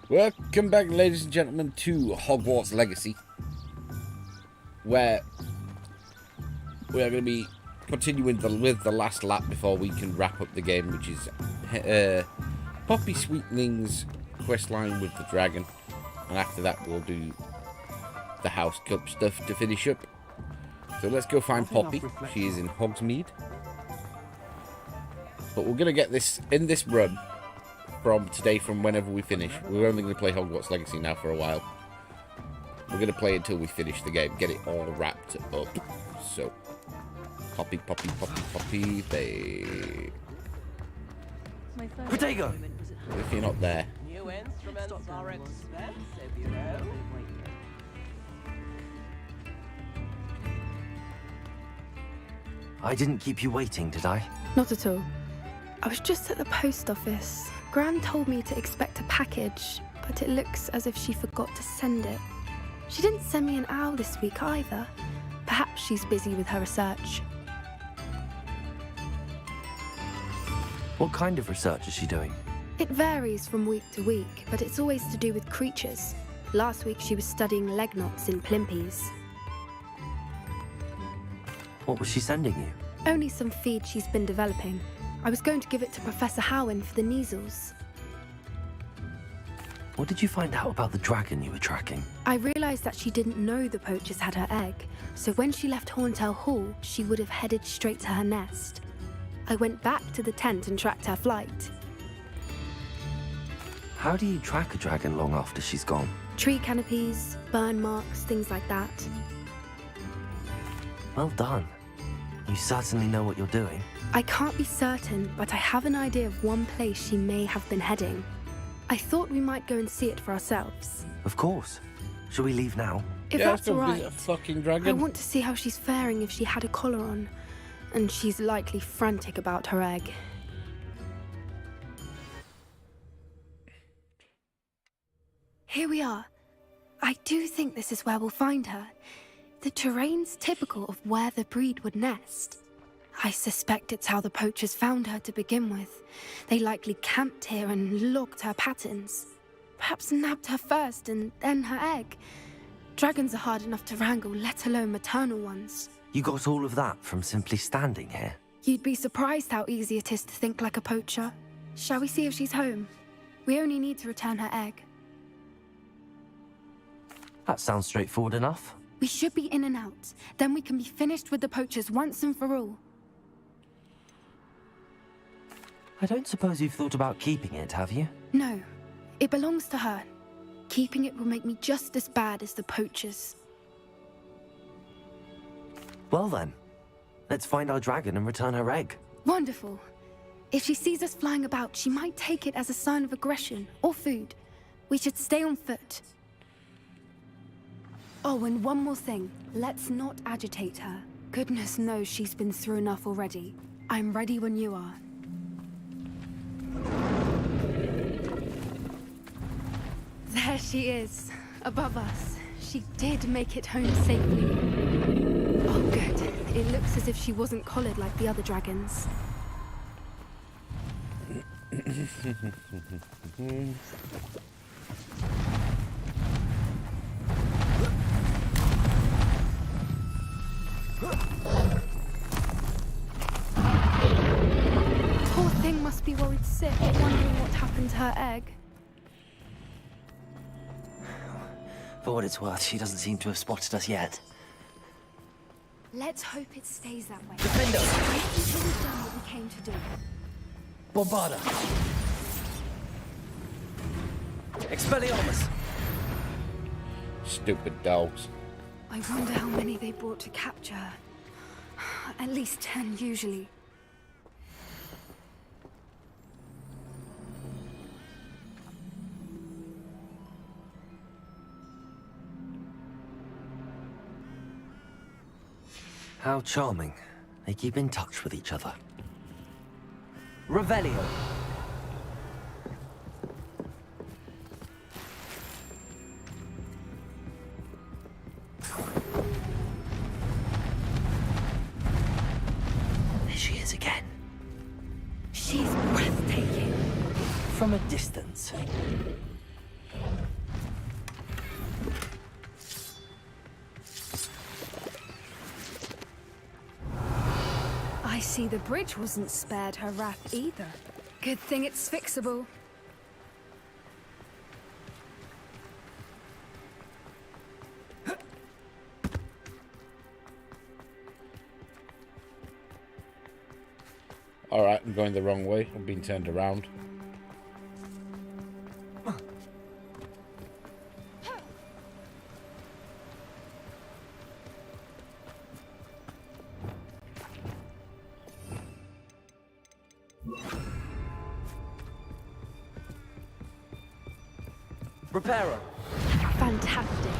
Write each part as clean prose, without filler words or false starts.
Welcome back, ladies and gentlemen, to Hogwarts Legacy, where we are going to be continuing with the last lap before we can wrap up the game, which is Poppy Sweetening's questline with the dragon, and after that we'll do the House Cup stuff to finish up. So let's go find Poppy. She is in Hogsmeade, but we're going to get this in this run. From today, from whenever we finish. We're only going to play Hogwarts Legacy now for a while. We're going to play until we finish the game, get it all wrapped up. So, Poppy, Poppy, Poppy, Poppy, they... Potato! If you're not there. New instruments are expensive, you know. I didn't keep you waiting, did I? Not at all. I was just at the post office. Gran told me to expect a package, but it looks as if she forgot to send it. She didn't send me an owl this week either. Perhaps she's busy with her research. What kind of research is she doing? It varies from week to week, but it's always to do with creatures. Last week she was studying leg knots in plimpies. What was she sending you? Only some feed she's been developing. I was going to give it to Professor Howin for the measles. What did you find out about the dragon you were tracking? I realised that she didn't know the poachers had her egg, so when she left Horntail Hall, she would have headed straight to her nest. I went back to the tent and tracked her flight. How do you track a dragon long after she's gone? Tree canopies, burn marks, things like that. Well done. You certainly know what you're doing. I can't be certain, but I have an idea of one place she may have been heading. I thought we might go and see it for ourselves. Of course. Shall we leave now? If Yeah, that's let's go all right. visit a fucking I dragon. want to see how she's faring if she had a collar on. And she's likely frantic about her egg. Here we are. I do think this is where we'll find her. The terrain's typical of where the breed would nest. I suspect it's how the poachers found her to begin with. They likely camped here and logged her patterns. Perhaps nabbed her first and then her egg. Dragons are hard enough to wrangle, let alone maternal ones. You got all of that from simply standing here? You'd be surprised how easy it is to think like a poacher. Shall we see if she's home? We only need to return her egg. That sounds straightforward enough. We should be in and out. Then we can be finished with the poachers once and for all. I don't suppose you've thought about keeping it, have you? No, it belongs to her. Keeping it will make me just as bad as the poachers. Well then, let's find our dragon and return her egg. Wonderful. If she sees us flying about, she might take it as a sign of aggression or food. We should stay on foot. Oh, and one more thing. Let's not agitate her. Goodness knows she's been through enough already. I'm ready when you are. There she is, above us. She did make it home safely. Oh, good. It looks as if she wasn't collared like the other dragons. Poor thing must be worried sick, wondering what happened to her egg. For what it's worth, she doesn't seem to have spotted us yet. Let's hope it stays that way. Defender! Wait until we've done what we came to do. Bombarda! Expelliarmus! Stupid dogs. I wonder how many they brought to capture her. At least 10 usually. How charming. They keep in touch with each other. Revelio. There she is again. She's breathtaking. From a distance. I see the bridge wasn't spared her wrath either. Good thing it's fixable. Alright, I'm going the wrong way. I'm being turned around. Repairer. Fantastic.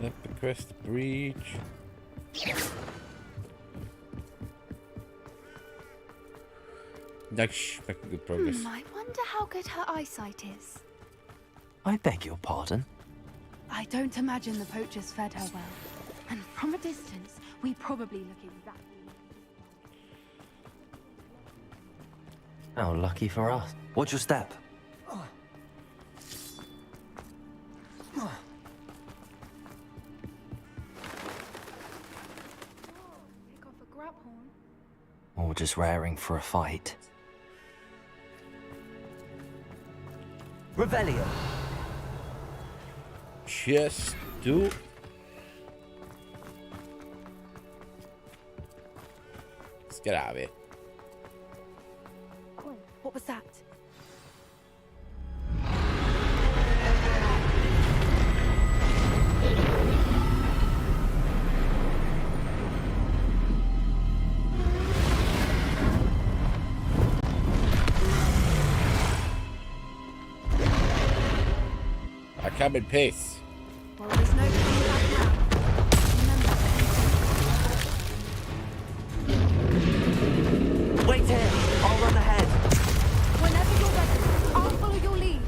Up across the bridge. Nice, making good progress. I wonder how good her eyesight is. I beg your pardon? I don't imagine the poachers fed her well. And from a distance, we probably look exactly... How lucky for us. What's your step? Pick off a grab horn. Or just raring for a fight? Revelio. Just do. Let's get out of here. What was that? I come in peace. Well, there's no coming back now. Remember. Wait here. I'll run ahead. Whenever you're ready, I'll follow your lead.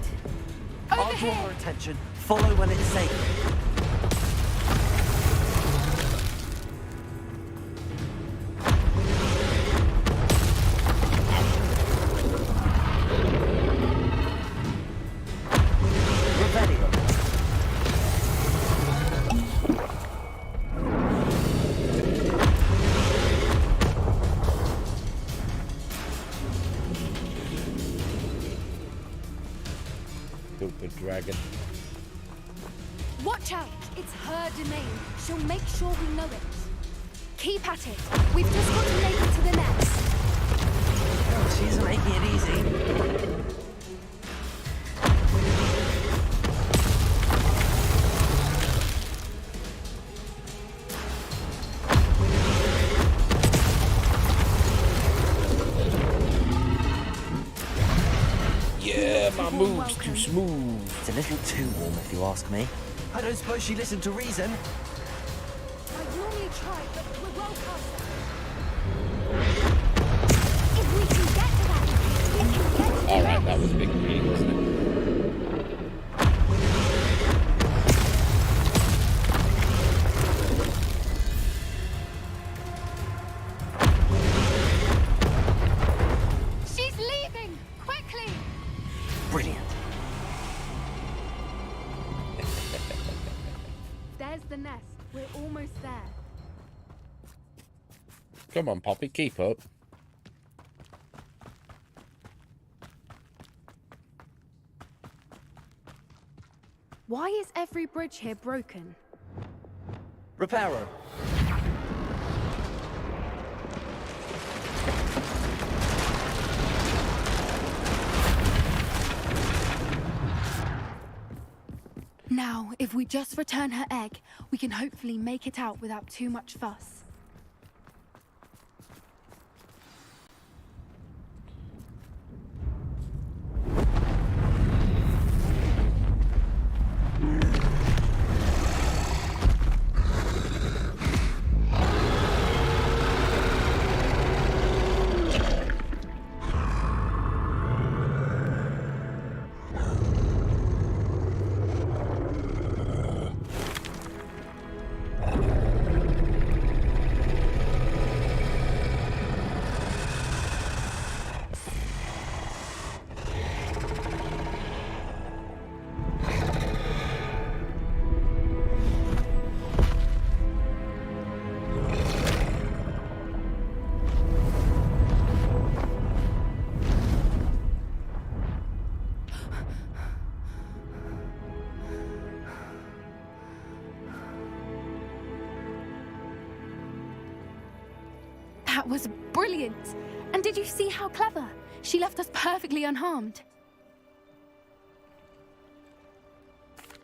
Over I'll draw here. her attention. Follow when it's safe. Stupid dragon. Watch out! It's her domain. She'll make sure we know it. Keep at it. We've just got to make it to the nest. Oh, she's making it easy. Yeah, my move's too smooth. It's a little too warm, if you ask me. I don't suppose she listened to reason. I normally try, but we're well past that. If we can get to that, we can get to the Alright, nest. that was a big green, wasn't it? She's leaving! Quickly! Brilliant. There's the nest. We're almost there. Come on, Poppy, keep up. Why is every bridge here broken? Repairer. Now, if we just return her egg, we can hopefully make it out without too much fuss. That was brilliant. And did you see how clever? She left us perfectly unharmed.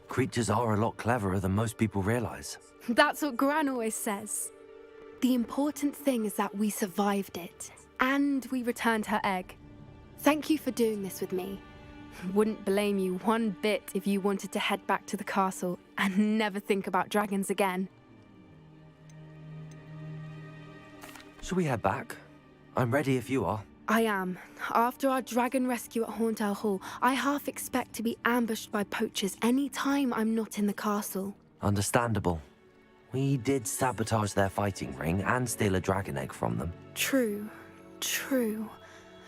Creatures are a lot cleverer than most people realize. That's what Gran always says. The important thing is that we survived it, and we returned her egg. Thank you for doing this with me. Wouldn't blame you one bit if you wanted to head back to the castle and never think about dragons again. Shall we head back? I'm ready if you are. I am. After our dragon rescue at Hauntel Hall, I half expect to be ambushed by poachers any time I'm not in the castle. Understandable. We did sabotage their fighting ring and steal a dragon egg from them. True.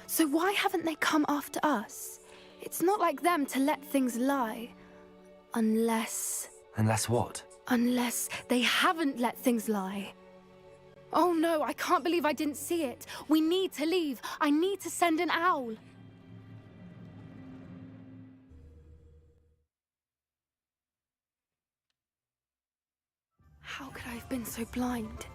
So why haven't they come after us? It's not like them to let things lie. Unless what? Unless they haven't let things lie. Oh no, I can't believe I didn't see it. We need to leave. I need to send an owl. How could I have been so blind?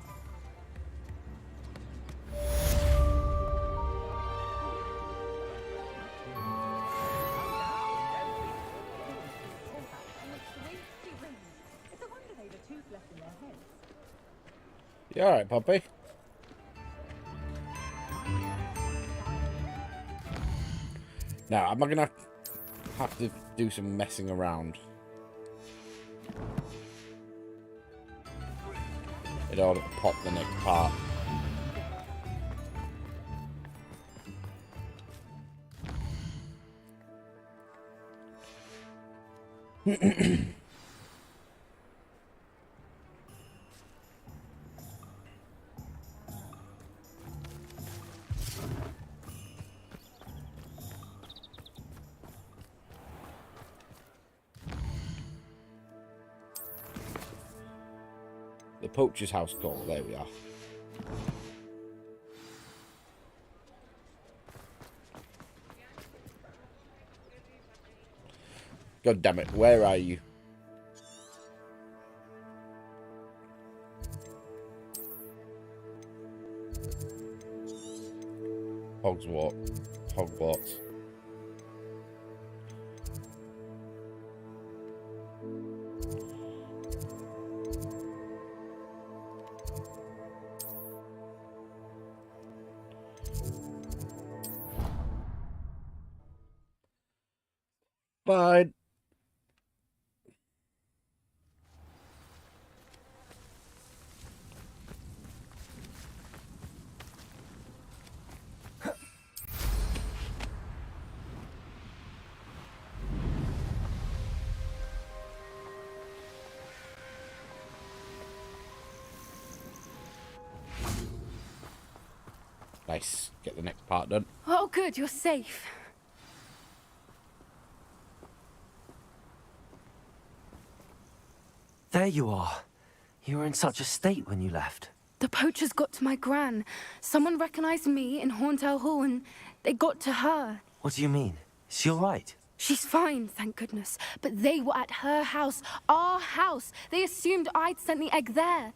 You alright, Poppy? Now, am I gonna have to do some messing around in order to pop the next part? The Poachers house call, there we are. God damn it, where are you? Hogwarts. Fine. Nice. Get the next part done. Oh good, you're safe. There you are. You were in such a state when you left. The poachers got to my gran. Someone recognized me in Hauntel Hall and they got to her. What do you mean? Is she all right? She's fine, thank goodness. But they were at her house, our house. They assumed I'd sent the egg there.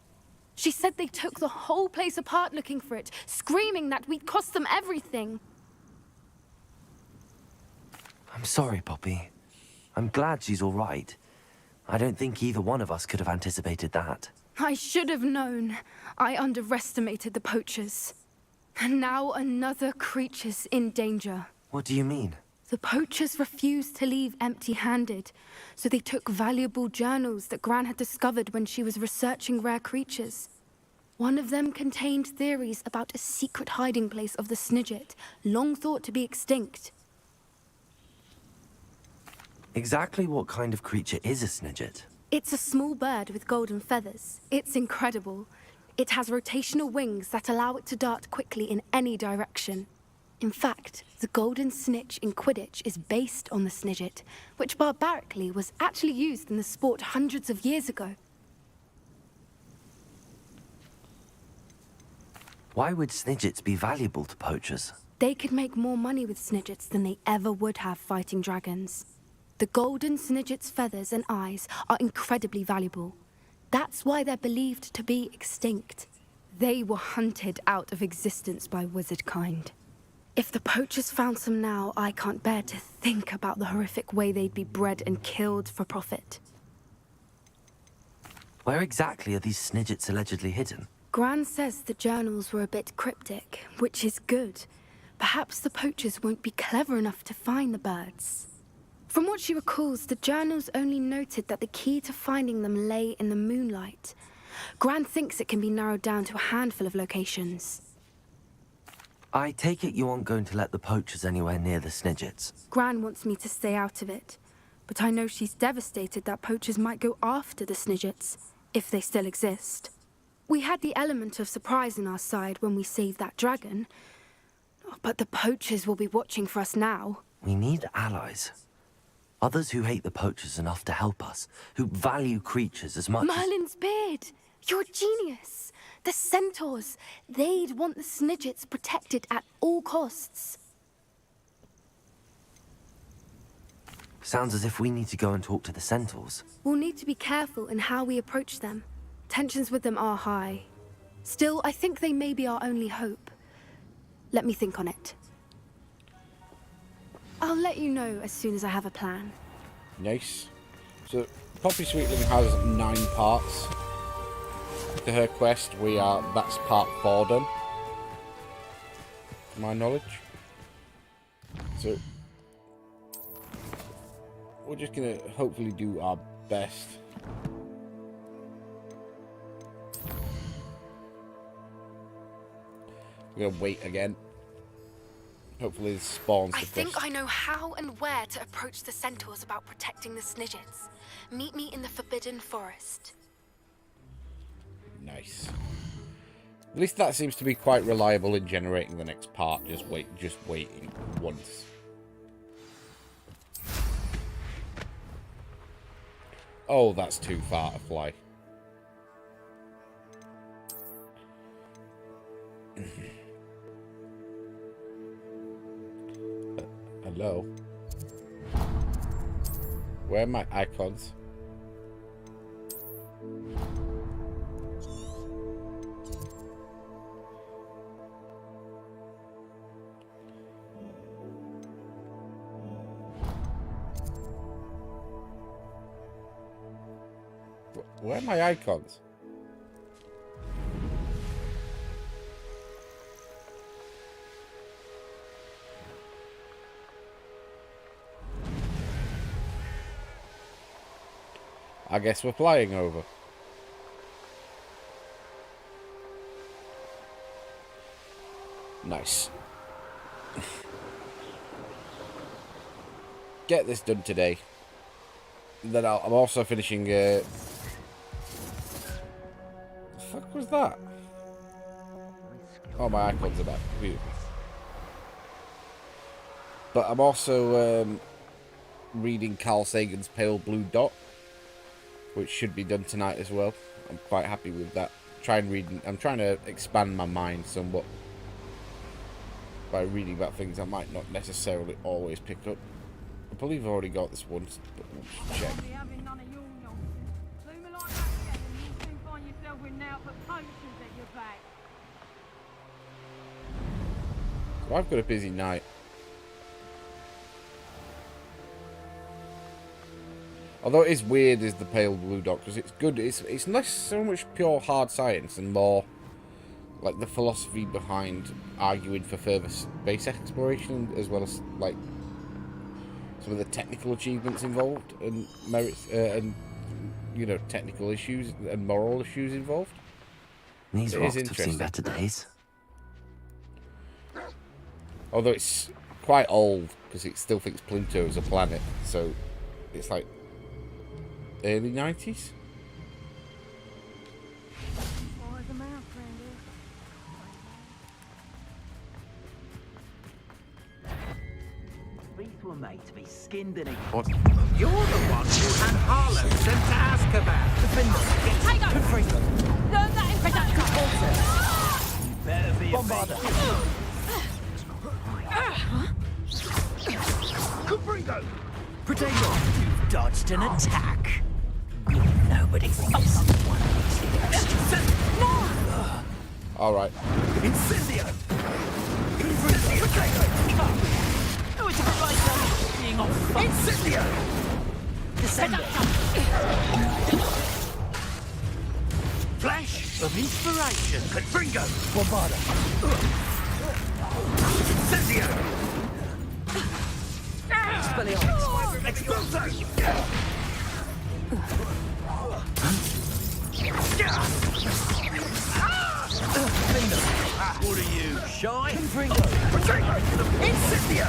She said they took the whole place apart looking for it, screaming that we'd cost them everything. I'm sorry, Poppy. I'm glad she's all right. I don't think either one of us could have anticipated that. I should have known. I underestimated the poachers. And now another creature's in danger. What do you mean? The poachers refused to leave empty-handed, so they took valuable journals that Gran had discovered when she was researching rare creatures. One of them contained theories about a secret hiding place of the snidget, long thought to be extinct. Exactly what kind of creature is a snidget? It's a small bird with golden feathers. It's incredible. It has rotational wings that allow it to dart quickly in any direction. In fact, the golden snitch in Quidditch is based on the snidget, which barbarically was actually used in the sport hundreds of years ago. Why would snidgets be valuable to poachers? They could make more money with snidgets than they ever would have fighting dragons. The golden snidget's feathers and eyes are incredibly valuable. That's why they're believed to be extinct. They were hunted out of existence by wizard kind. If the poachers found some now, I can't bear to think about the horrific way they'd be bred and killed for profit. Where exactly are these snidgets allegedly hidden? Gran says the journals were a bit cryptic, which is good. Perhaps the poachers won't be clever enough to find the birds. From what she recalls, the journals only noted that the key to finding them lay in the moonlight. Gran thinks it can be narrowed down to a handful of locations. I take it you aren't going to let the poachers anywhere near the snidgets. Gran wants me to stay out of it, but I know she's devastated that poachers might go after the snidgets, if they still exist. We had the element of surprise on our side when we saved that dragon, but the poachers will be watching for us now. We need allies. Others who hate the poachers enough to help us, who value creatures as much as... Merlin's beard! You're a genius! The Centaurs, they'd want the snidgets protected at all costs. Sounds as if we need to go and talk to the Centaurs. We'll need to be careful in how we approach them. Tensions with them are high. Still, I think they may be our only hope. Let me think on it. I'll let you know as soon as I have a plan. Nice. So, Poppy Sweetling has 9 parts to her quest. That's part 4 done, to my knowledge. So, we're just gonna hopefully do our best. We're gonna wait again. Hopefully this spawns the I think quest. I know how and where to approach the Centaurs about protecting the snidgets. Meet me in the Forbidden Forest. Nice. At least that seems to be quite reliable in generating the next part. Just waiting once. Oh, that's too far to fly. Hello? Where are my icons? Where are my icons? I guess we're flying over. Nice. Get this done today. Then I'm also finishing... the fuck was that? Oh, my icons are back. Beautiful. But I'm also reading Carl Sagan's Pale Blue Dot, which should be done tonight as well. I'm quite happy with that. I'm trying to expand my mind somewhat by reading about things I might not necessarily always pick up. I believe I've already got this once, but we'll check. So I've got a busy night. Although it is weird is the Pale Blue Dot, because it's good. It's less so much pure hard science and more like the philosophy behind arguing for further space exploration, as well as like some of the technical achievements involved and merits and technical issues and moral issues involved. These rocks have seen better days. Although it's quite old because it still thinks Pluto is a planet, so it's like early 90s. These were made to be skinned and what? You're the one who had Harlow sent to Azkaban. Hey, go! Learn that in production. You better be Bombarder. Caprigo! Potato! You've dodged an attack. Nobody thinks someone needs the extra. All right. Incendio! Oh, it's a bit like being on fire. Incendio! Descender. Flash of inspiration. Confringo. Bombarda. Incendio! Expelliarmus. Expulso! What are you, shy? Confringo. Incendio!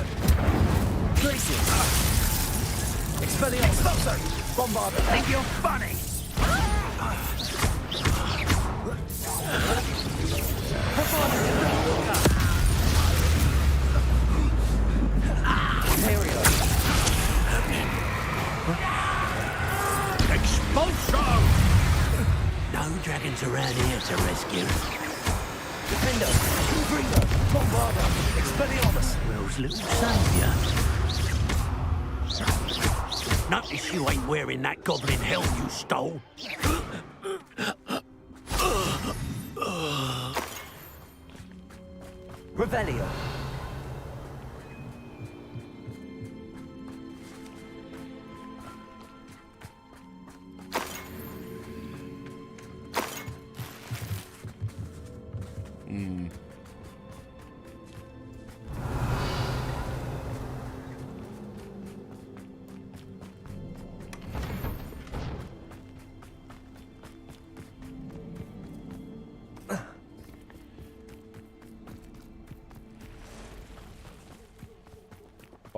Glacier. Expelliarmus. Expulso! Bombarda. Think you're funny? Expulso! No dragons around here to rescue. Defender. Confringo. Bombarda. Expelliarmus. Will's little saviour. Notice you ain't wearing that goblin helm you stole. Revelio.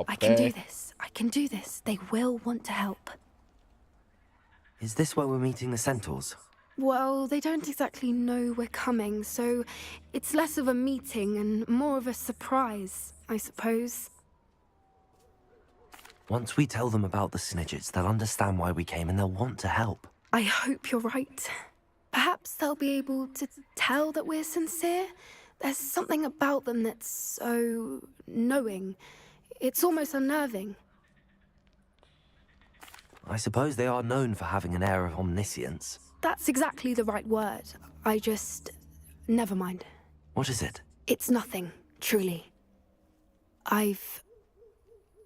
I can do this. I can do this. They will want to help. Is this where we're meeting the Centaurs? Well, they don't exactly know we're coming, so it's less of a meeting and more of a surprise, I suppose. Once we tell them about the snidgets, they'll understand why we came and they'll want to help. I hope you're right. Perhaps they'll be able to tell that we're sincere. There's something about them that's so knowing. It's almost unnerving. I suppose they are known for having an air of omniscience. That's exactly the right word. I just... Never mind. What is it? It's nothing, truly.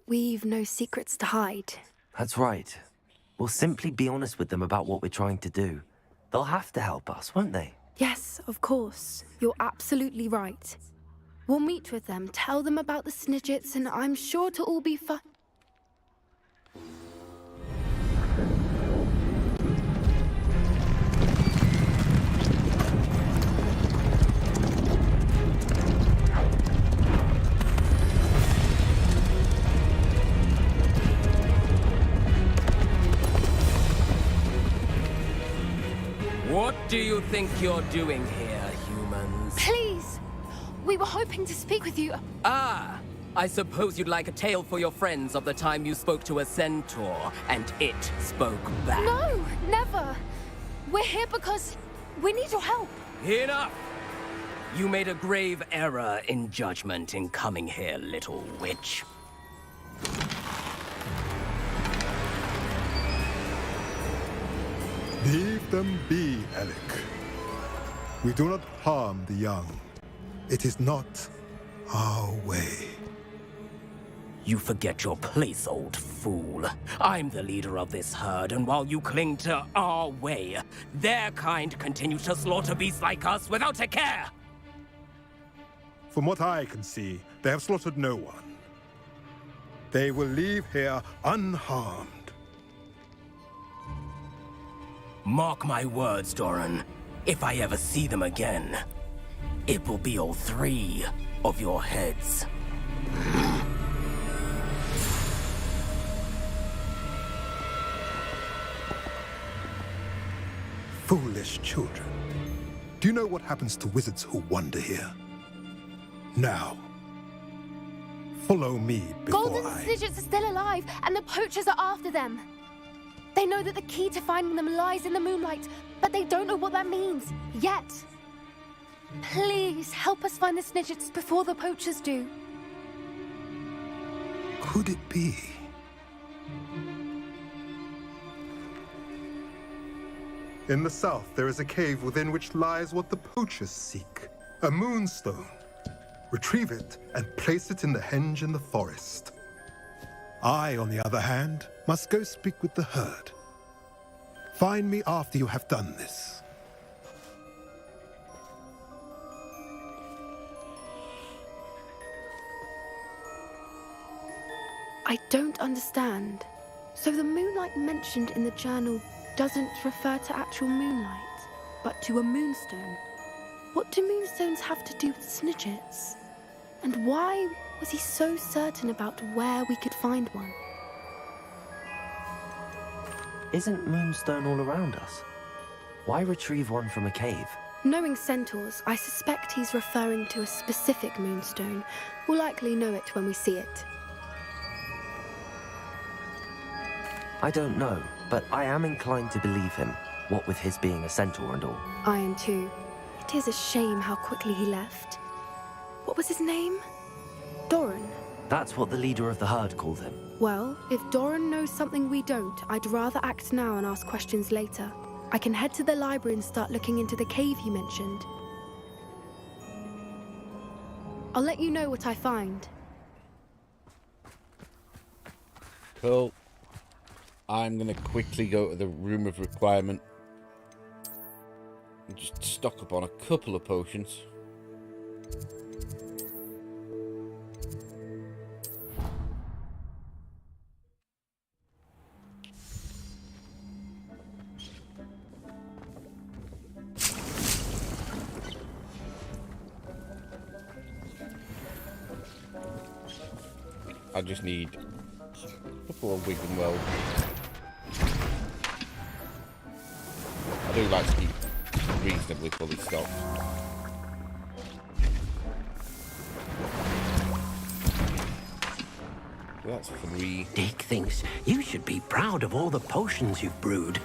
We've no secrets to hide. That's right. We'll simply be honest with them about what we're trying to do. They'll have to help us, won't they? Yes, of course. You're absolutely right. We'll meet with them, tell them about the snidgets, and I'm sure to all be fine. What do you think you're doing here, humans? Please! We were hoping to speak with you. Ah, I suppose you'd like a tale for your friends of the time you spoke to a centaur, and it spoke back. No, never. We're here because we need your help. Enough! You made a grave error in judgment in coming here, little witch. Leave them be, Alec. We do not harm the young. It is not our way. You forget your place, old fool. I'm the leader of this herd, and while you cling to our way, their kind continue to slaughter beasts like us without a care! From what I can see, they have slaughtered no one. They will leave here unharmed. Mark my words, Doran. If I ever see them again, it will be all 3 of your heads. Foolish children. Do you know what happens to wizards who wander here? Now, follow me before Golden I... snidgets are still alive, and the poachers are after them. They know that the key to finding them lies in the moonlight, but they don't know what that means, yet. Please, help us find the snidgets before the poachers do. Could it be? In the south, there is a cave within which lies what the poachers seek. A moonstone. Retrieve it and place it in the henge in the forest. I, on the other hand, must go speak with the herd. Find me after you have done this. I don't understand. So the moonlight mentioned in the journal doesn't refer to actual moonlight, but to a moonstone. What do moonstones have to do with snidgets? And why was he so certain about where we could find one? Isn't moonstone all around us? Why retrieve one from a cave? Knowing centaurs, I suspect he's referring to a specific moonstone. We'll likely know it when we see it. I don't know, but I am inclined to believe him, what with his being a centaur and all. I am too. It is a shame how quickly he left. What was his name? Doran. That's what the leader of the herd called him. Well, if Doran knows something we don't, I'd rather act now and ask questions later. I can head to the library and start looking into the cave you mentioned. I'll let you know what I find. Cool. I'm going to quickly go to the room of requirement and just stock up on a couple of potions. I just need a couple of Wigan Well. I do like to keep reasonably fully stocked. That's 3. Dick thinks you should be proud of all the potions you've brewed.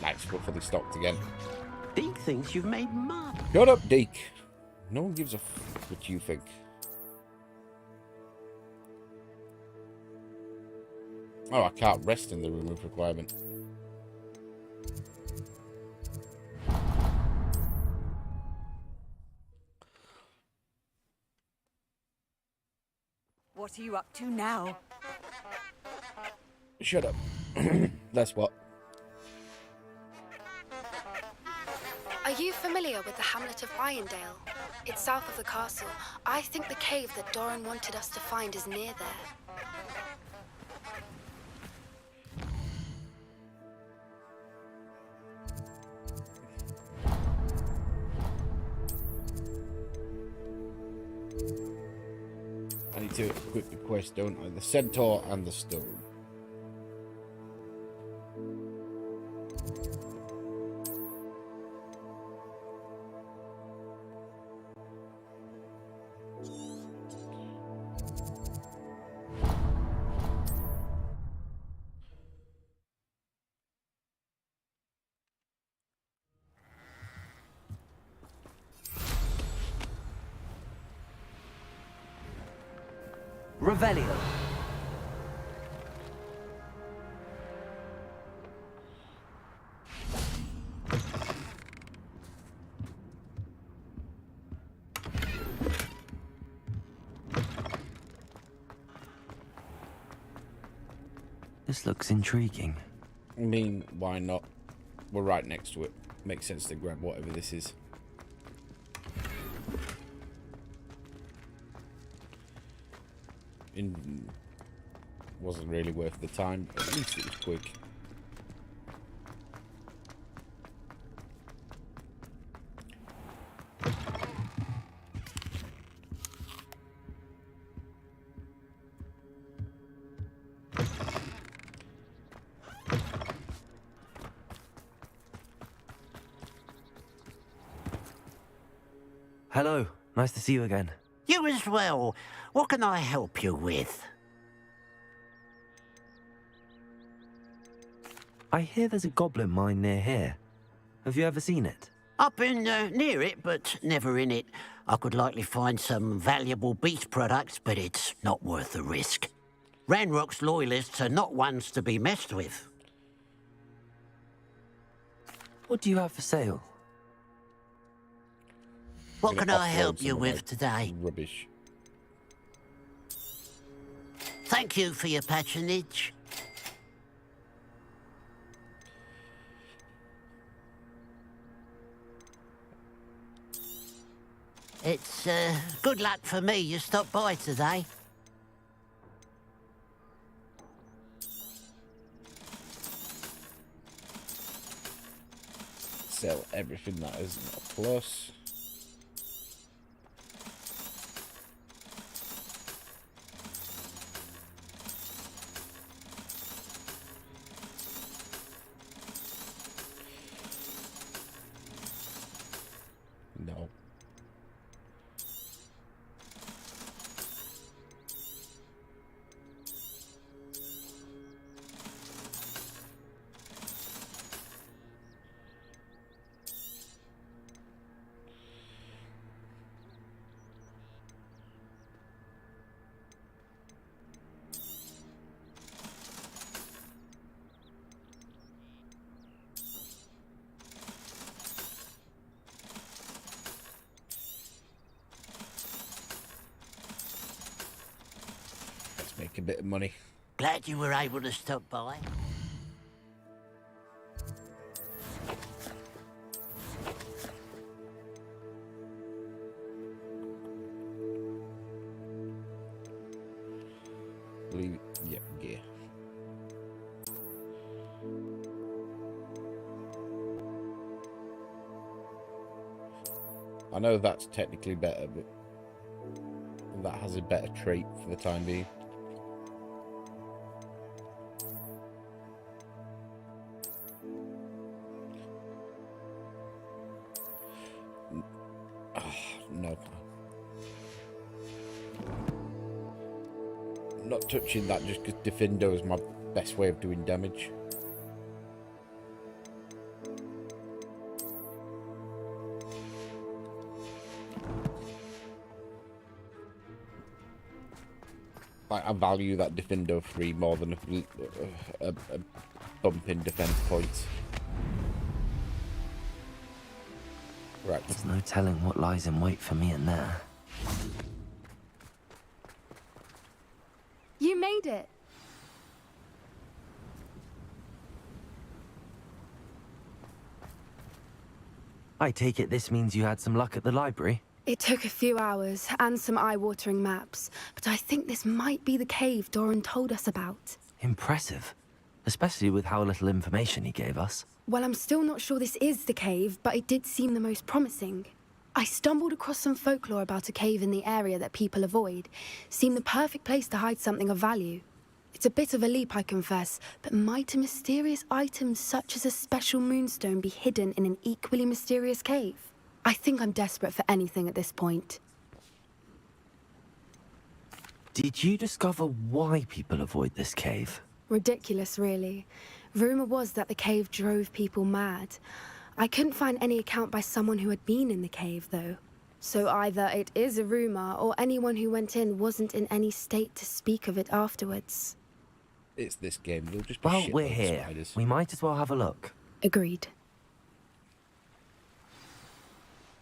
Nice, we're fully stocked again. Dick thinks you've made mud. Shut up, Deke. No one gives a f what you think. Oh, I can't rest in the room of requirement. What are you up to now? Shut up. That's what. Are you familiar with the hamlet of Irondale? It's south of the castle. I think the cave that Doran wanted us to find is near there. I need to equip the quest, don't I? The Centaur and the stone. Revelio. This looks intriguing. I mean, why not? We're right next to it. Makes sense to grab whatever this is. Wasn't really worth the time, but at least it was quick. Hello, nice to see you again. You as well. What can I help you with? I hear there's a goblin mine near here. Have you ever seen it? I've been near it, but never in it. I could likely find some valuable beast products, but it's not worth the risk. Ranrock's loyalists are not ones to be messed with. What do you have for sale? What Gonna can I offload help some you of with my today? Rubbish. Thank you for your patronage. It's good luck for me you stopped by today. Sell everything that isn't a plus. No. Let's make a bit of money. Glad you were able to stop by. Believe, yeah, gear. I know that's technically better, but that has a better trait for the time being. No. I'm not touching that just because Defendo is my best way of doing damage. I value that Defendo 3 more than a bump in defense points. Right. There's no telling what lies in wait for me in there. You made it. I take it this means you had some luck at the library? It took a few hours and some eye-watering maps, but I think this might be the cave Doran told us about. Impressive. Especially with how little information he gave us. Well, I'm still not sure this is the cave, but it did seem the most promising. I stumbled across some folklore about a cave in the area that people avoid. Seemed the perfect place to hide something of value. It's a bit of a leap, I confess, but might a mysterious item such as a special moonstone be hidden in an equally mysterious cave? I think I'm desperate for anything at this point. Did you discover why people avoid this cave? Ridiculous, really. Rumor was that the cave drove people mad. I couldn't find any account by someone who had been in the cave, though. So either it is a rumor, or anyone who went in wasn't in any state to speak of it afterwards. It's this game. There'll just be Well, shit we're loads of here. spiders. We might as well have a look. Agreed.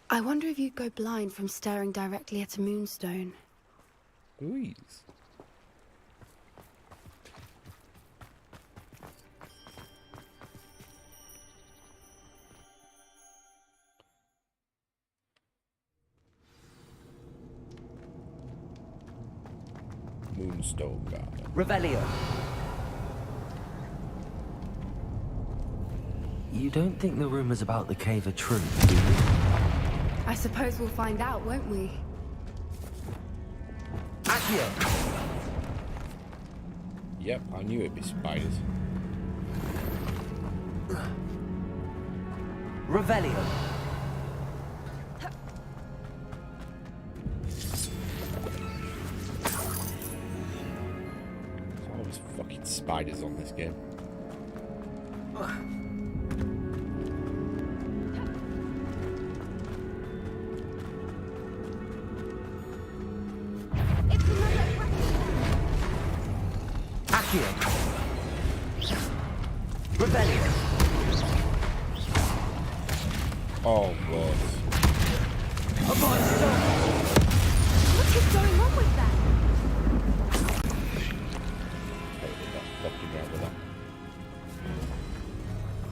I wonder if you'd go blind from staring directly at a moonstone. Louise. Moonstone Garden. Revelio. You don't think the rumors about the cave are true, do you? I suppose we'll find out, won't we? Accio! Yep, I knew it'd be spiders. Revelio. fucking spiders on this game. Accio. Rebellion. Oh, God. What is going on with them? Totally not fucking right with that.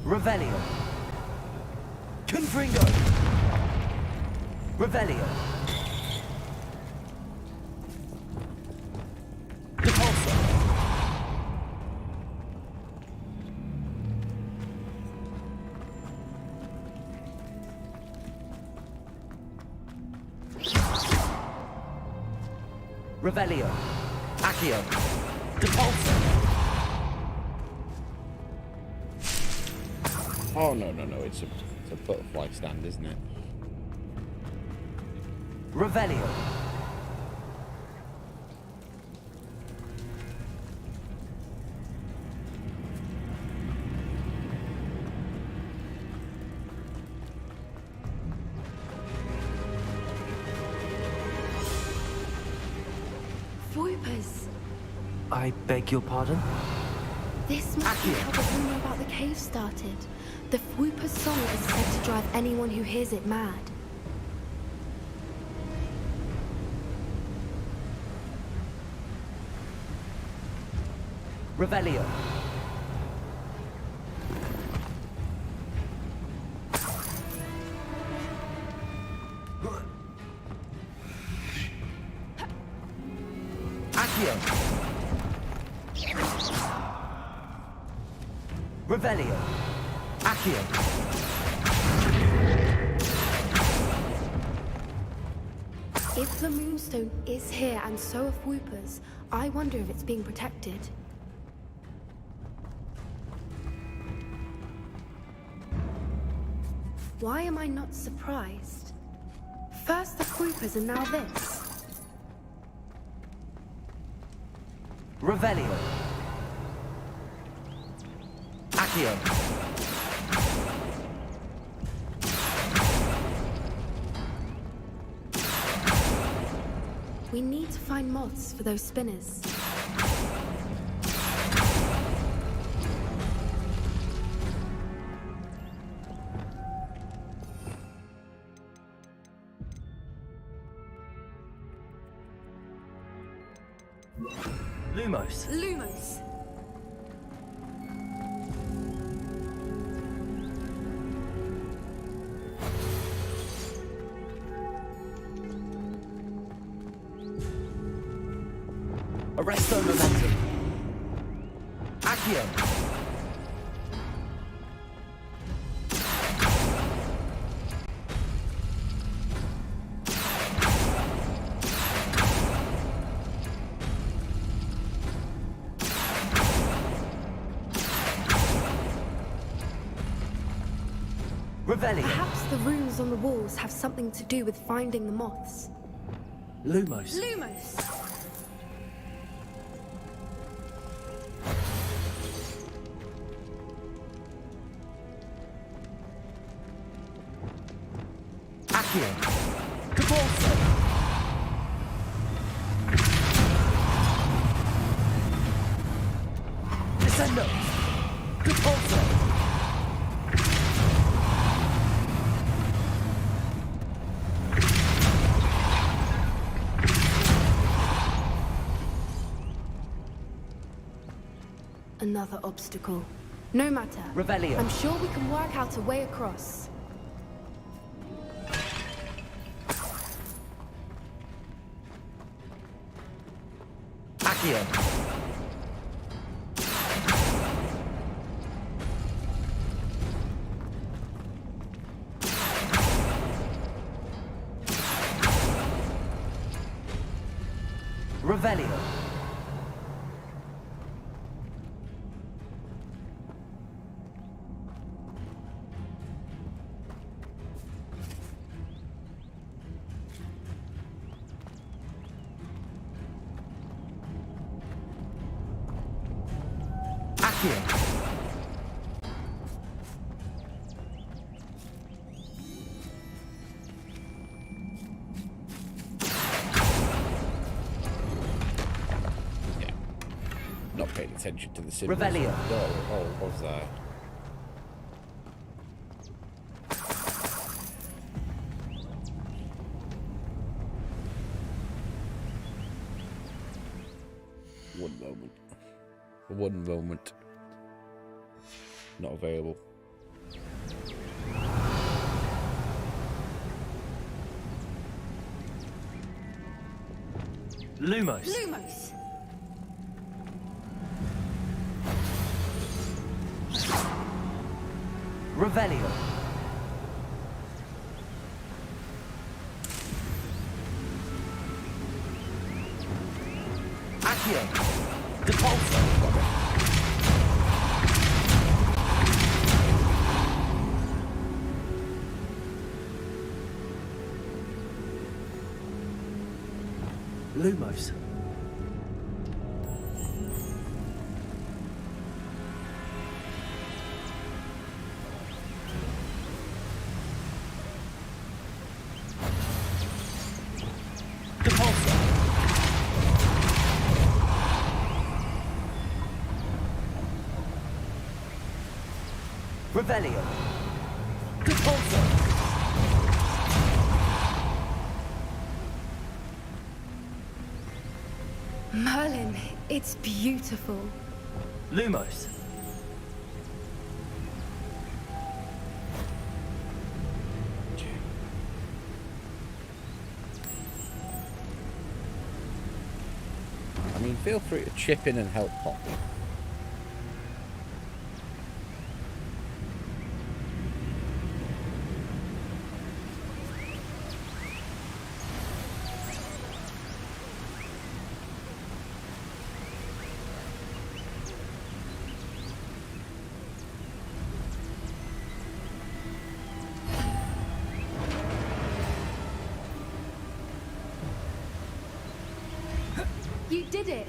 Revelio. Confringo. Revelio. Repulsor. Revelio. Accio. Depulsor. Oh, no, no, no. It's a butterfly stand, isn't it? Revelio. Voipers. I beg your pardon? This must be how the rumor about the cave started. The Fwooper's song is said to drive anyone who hears it mad. Revelio. Accio. Revelio. Accio. If the moonstone is here and so are Fwoopers, I wonder if it's being protected. Why am I not surprised? First the Fwoopers and now this. Revelio. Accio. We need to find moths for those spinners. Lumos. Lumos! Arresto momentum. Accio. Revelio. Perhaps the runes on the walls have something to do with finding the moths. Lumos. Lumos! Accio. Depulsor. Descendo. Depulsor. Another obstacle. No matter. Revelio. I'm sure we can work out a way across. Accio. Revelio. Accio. Yeah. Not paying attention to the symbols. Revelio. Oh, what was that? One moment. Not available. Lumos. Lumos! Revelio. Accio. Depulso. Lumos. Depulso. Revelio. Depulso. Merlin, it's beautiful. Lumos. I mean, feel free to chip in and help Poppy. You did it!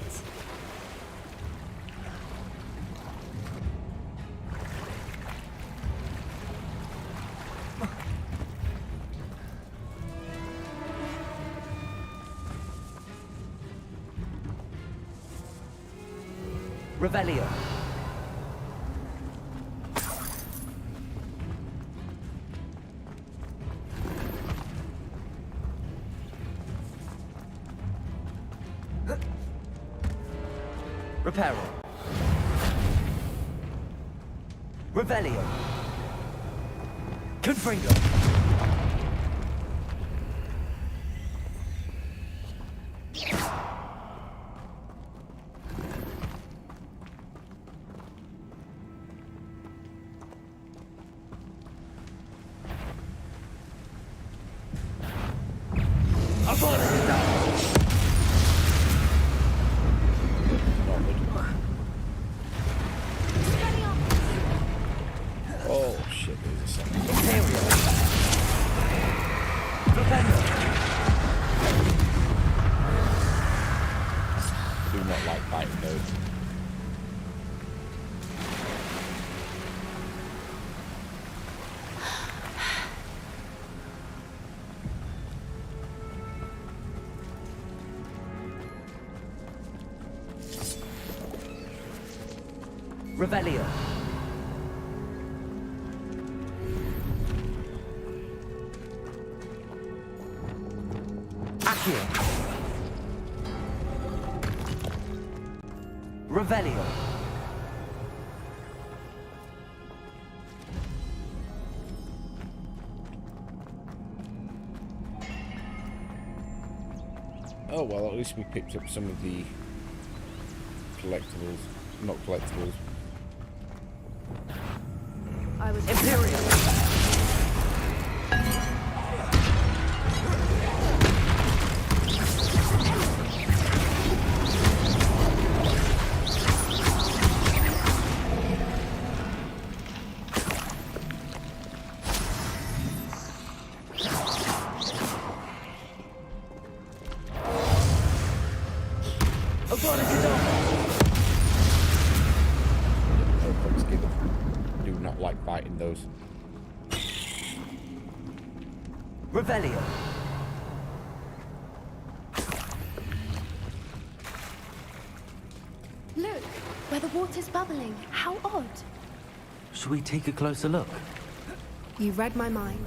Revelio. Reparo. Revelio. Confringo. Oh shit, there's a second. I do not like fighting those. Revelio. Accio. Revelio. Oh well, at least we picked up some of the collectibles. Not collectibles. I was Imperial. fighting those. Revelio. Look, where the water's bubbling. How odd. Should we take a closer look? You read my mind.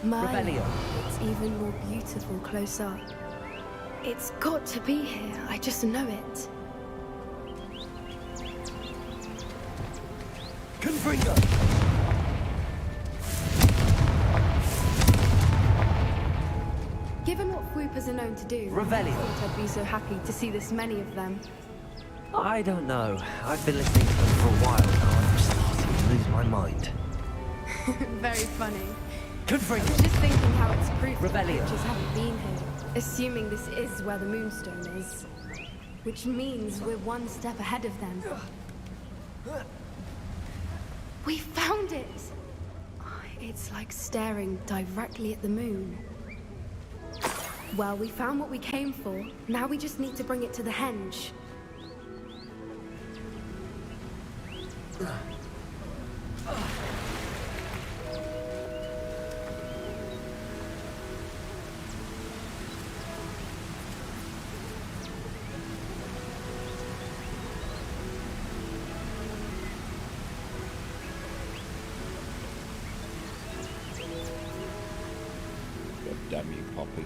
Revelio. It's even more beautiful close up. It's got to be here. I just know it. Confringo. Given what swoopers are known to do, Revelio. I thought I'd be so happy to see this many of them. I don't know. I've been listening to them for a while now. I'm starting to lose my mind. Very funny. Confringo. Just thinking how it's proof that Revelio. poachers haven't been here. Assuming this is where the moonstone is. Which means we're one step ahead of them. We found it! It's like staring directly at the moon. Well, we found what we came for. Now we just need to bring it to the henge. God damn you, Poppy.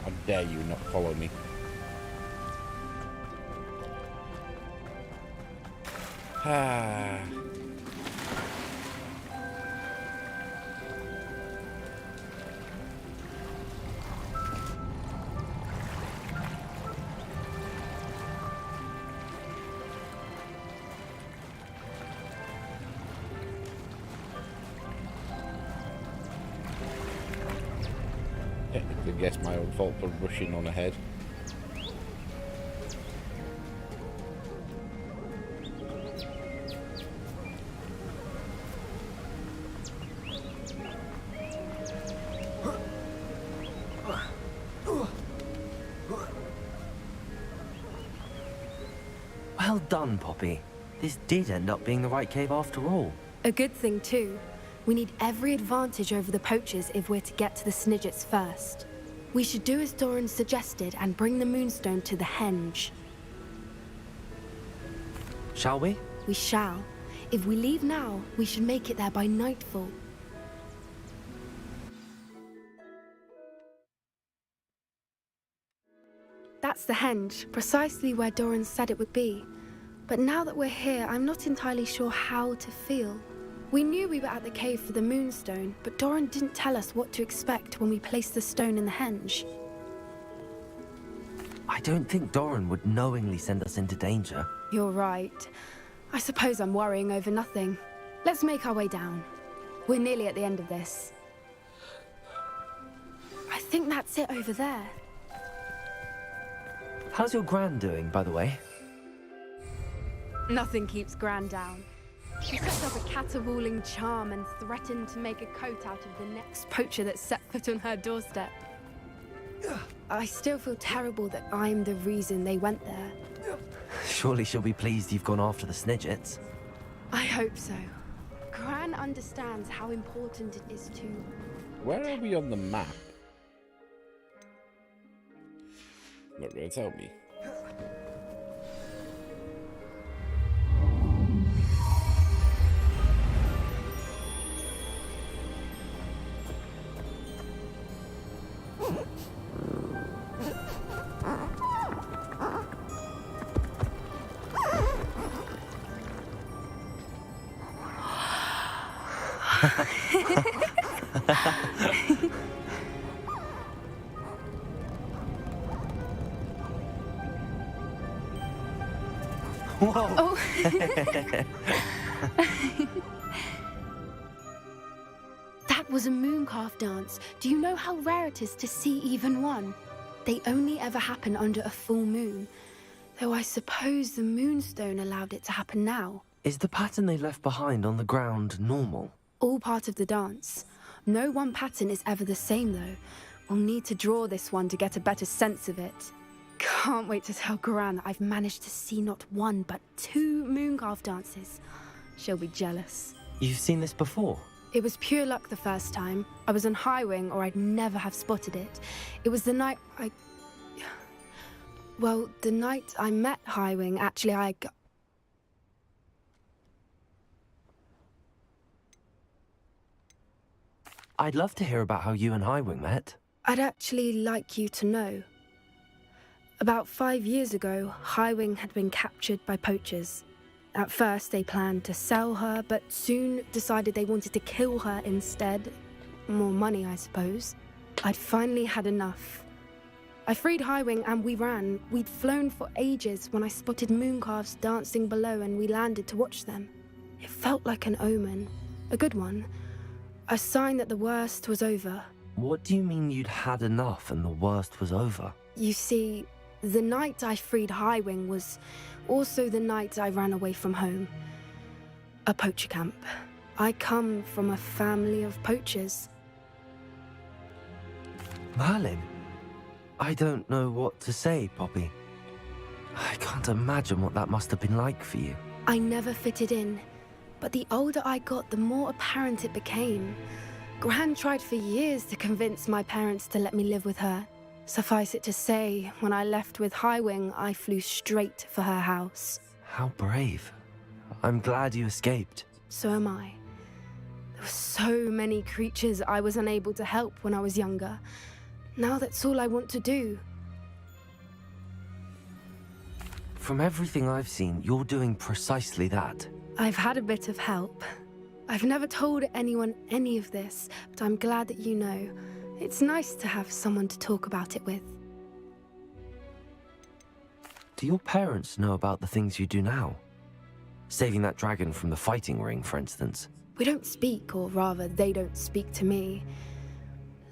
How dare you not follow me? Ah. Technically, guess my own fault for rushing on ahead. Well done, Poppy. This did end up being the right cave after all. A good thing, too. We need every advantage over the poachers if we're to get to the snidgets first. We should do as Doran suggested and bring the moonstone to the henge. Shall we? We shall. If we leave now, we should make it there by nightfall. That's the henge, precisely where Doran said it would be. But now that we're here, I'm not entirely sure how to feel. We knew we were at the cave for the moonstone, but Doran didn't tell us what to expect when we placed the stone in the henge. I don't think Doran would knowingly send us into danger. You're right. I suppose I'm worrying over nothing. Let's make our way down. We're nearly at the end of this. I think that's it over there. How's your gran doing, by the way? Nothing keeps Gran down. She set up a caterwauling charm and threatened to make a coat out of the next poacher that set foot on her doorstep. I still feel terrible that I'm the reason they went there. Surely she'll be pleased you've gone after the snidgets. I hope so. Gran understands how important it is to... Where are we on the map? Not gonna tell me. Whoa! Oh. was a mooncalf dance. Do you know how rare it is to see even one? They only ever happen under a full moon. Though I suppose the moonstone allowed it to happen now. Is the pattern they left behind on the ground normal? All part of the dance. No one pattern is ever the same, though. We'll need to draw this one to get a better sense of it. Can't wait to tell Gran that I've managed to see not one, but 2 mooncalf dances. She'll be jealous. You've seen this before? It was pure luck the first time. I was on Highwing, or I'd never have spotted it. It was the night Well, the night I met Highwing, actually, I'd love to hear about how you and Highwing met. I'd actually like you to know. About 5 years ago, Highwing had been captured by poachers. At first, they planned to sell her, but soon decided they wanted to kill her instead. More money, I suppose. I'd finally had enough. I freed Highwing and we ran. We'd flown for ages when I spotted mooncalves dancing below and we landed to watch them. It felt like an omen. A good one. A sign that the worst was over. What do you mean you'd had enough and the worst was over? You see, the night I freed Highwing was also the night I ran away from home. A poacher camp. I come from a family of poachers. Merlin? I don't know what to say, Poppy. I can't imagine what that must have been like for you. I never fitted in, but the older I got, the more apparent it became. Gran tried for years to convince my parents to let me live with her. Suffice it to say, when I left with Highwing, I flew straight for her house. How brave. I'm glad you escaped. So am I. There were so many creatures I was unable to help when I was younger. Now that's all I want to do. From everything I've seen, you're doing precisely that. I've had a bit of help. I've never told anyone any of this, but I'm glad that you know. It's nice to have someone to talk about it with. Do your parents know about the things you do now? Saving that dragon from the fighting ring, for instance. We don't speak, or rather, they don't speak to me.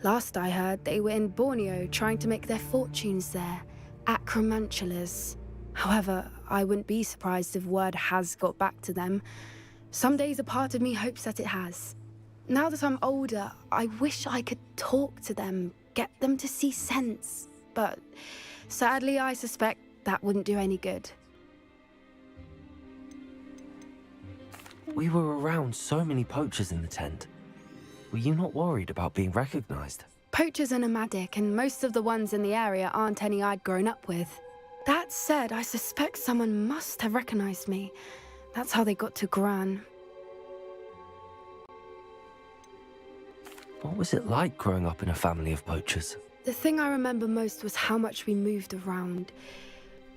Last I heard, they were in Borneo trying to make their fortunes there, acromantulas. However, I wouldn't be surprised if word has got back to them. Some days a part of me hopes that it has. Now that I'm older, I wish I could talk to them, get them to see sense. But sadly, I suspect that wouldn't do any good. We were around so many poachers in the tent. Were you not worried about being recognized? Poachers are nomadic, and most of the ones in the area aren't any I'd grown up with. That said, I suspect someone must have recognized me. That's how they got to Gran. What was it like growing up in a family of poachers? The thing I remember most was how much we moved around,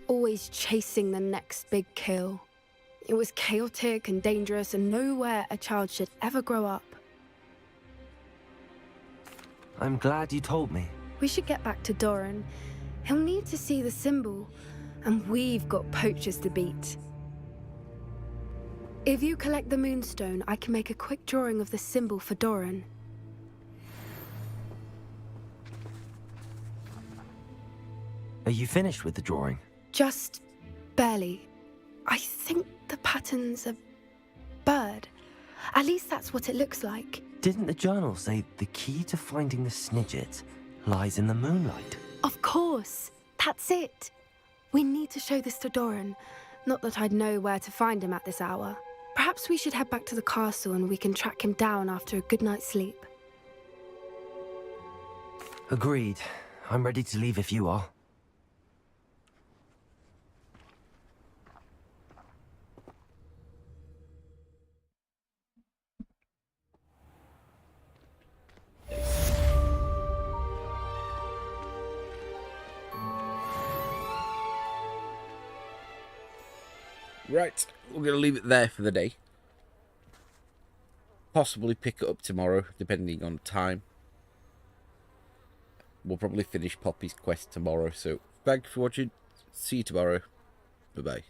always chasing the next big kill. It was chaotic and dangerous, and nowhere a child should ever grow up. I'm glad you told me. We should get back to Doran. He'll need to see the symbol, and we've got poachers to beat. If you collect the moonstone, I can make a quick drawing of the symbol for Doran. Are you finished with the drawing? Just barely. I think the pattern's a bird. At least that's what it looks like. Didn't the journal say the key to finding the snidget lies in the moonlight? Of course. That's it. We need to show this to Doran. Not that I'd know where to find him at this hour. Perhaps we should head back to the castle and we can track him down after a good night's sleep. Agreed. I'm ready to leave if you are. Right, we're going to leave it there for the day. Possibly pick it up tomorrow, depending on time. We'll probably finish Poppy's quest tomorrow, so thanks for watching. See you tomorrow. Bye-bye.